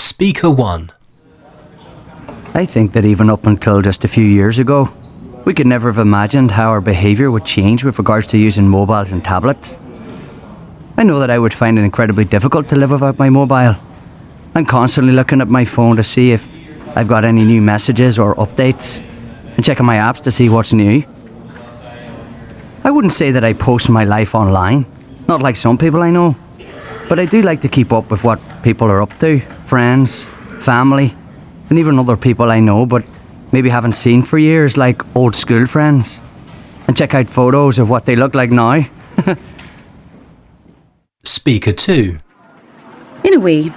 Speaker 1. I think that even up until just a few years ago, we could never have imagined how our behaviour would change with regards to using mobiles and tablets. I know that I would find it incredibly difficult to live without my mobile. I'm constantly looking at my phone to see if I've got any new messages or updates, and checking my apps to see what's new. I wouldn't say that I post my life online, not like some people I know, but I do like to keep up with what people are up to, friends, family, and even other people I know but maybe haven't seen for years, like old school friends, and check out photos of what they look like now. Speaker 2. In a way,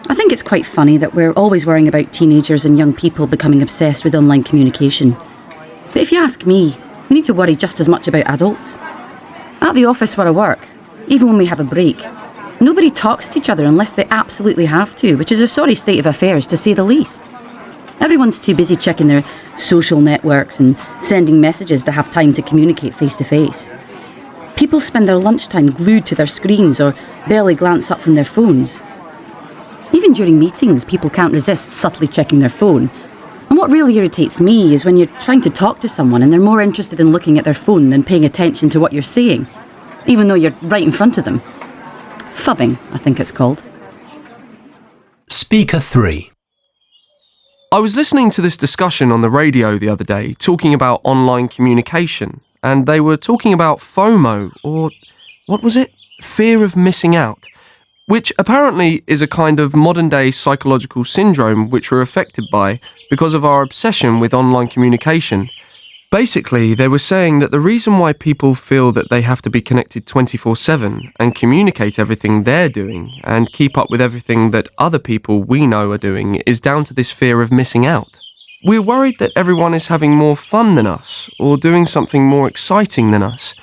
I think it's quite funny that we're always worrying about teenagers and young people becoming obsessed with online communication. But if you ask me, we need to worry just as much about adults. At the office where I work, even when we have a break, nobody talks to each other unless they absolutely have to, which is a sorry state of affairs to say the least. Everyone's too busy checking their social networks and sending messages to have time to communicate face to face. People spend their lunchtime glued to their screens or barely glance up from their phones. Even during meetings, people can't resist subtly checking their phone. And what really irritates me is when you're trying to talk to someone and they're more interested in looking at their phone than paying attention to what you're saying, even though you're right in front of them. Phubbing, I think it's called. Speaker 3. I was listening to this discussion on the radio the other day, talking about online communication, and they were talking about FOMO, or what was it? Fear of missing out, which apparently is a kind of modern-day psychological syndrome which we're affected by because of our obsession with online communication. Basically, they were saying that the reason why people feel that they have to be connected 24/7 and communicate everything they're doing and keep up with everything that other people we know are doing is down to this fear of missing out. We're worried that everyone is having more fun than us or doing something more exciting than us.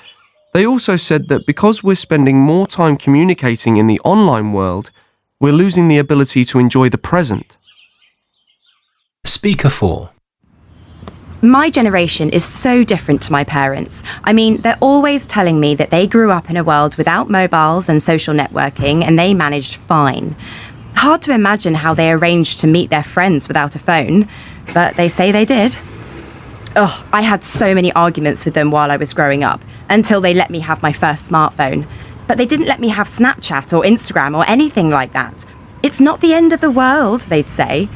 They also said that because we're spending more time communicating in the online world, we're losing the ability to enjoy the present. Speaker 4. My generation is so different to my parents. I mean, they're always telling me that they grew up in a world without mobiles and social networking and they managed fine. Hard to imagine how they arranged to meet their friends without a phone, but they say they did. Ugh, I had so many arguments with them while I was growing up, until they let me have my first smartphone. But they didn't let me have Snapchat or Instagram or anything like that. It's not the end of the world, they'd say.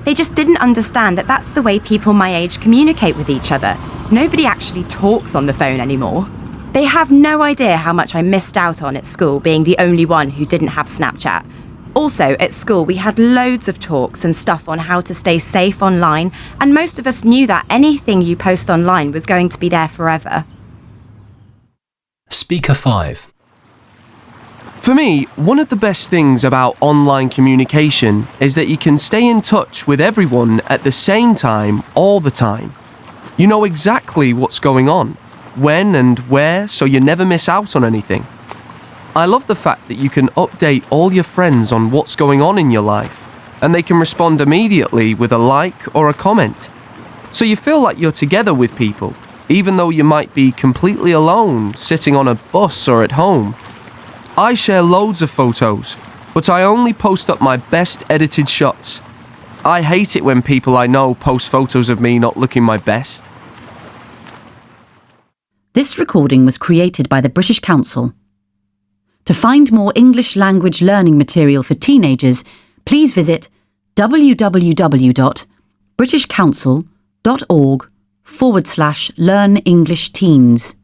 They just didn't understand that that's the way people my age communicate with each other. Nobody actually talks on the phone anymore. They have no idea how much I missed out on at school being the only one who didn't have Snapchat. Also, at school, we had loads of talks and stuff on how to stay safe online, and most of us knew that anything you post online was going to be there forever. Speaker 5. For me, one of the best things about online communication is that you can stay in touch with everyone at the same time, all the time. You know exactly what's going on, when and where, so you never miss out on anything. I love the fact that you can update all your friends on what's going on in your life, and they can respond immediately with a like or a comment. So you feel like you're together with people, even though you might be completely alone, sitting on a bus or at home. I share loads of photos, but I only post up my best edited shots. I hate it when people I know post photos of me not looking my best. This recording was created by the British Council. To find more English language learning material for teenagers, please visit www.britishcouncil.org/learnenglishTeens.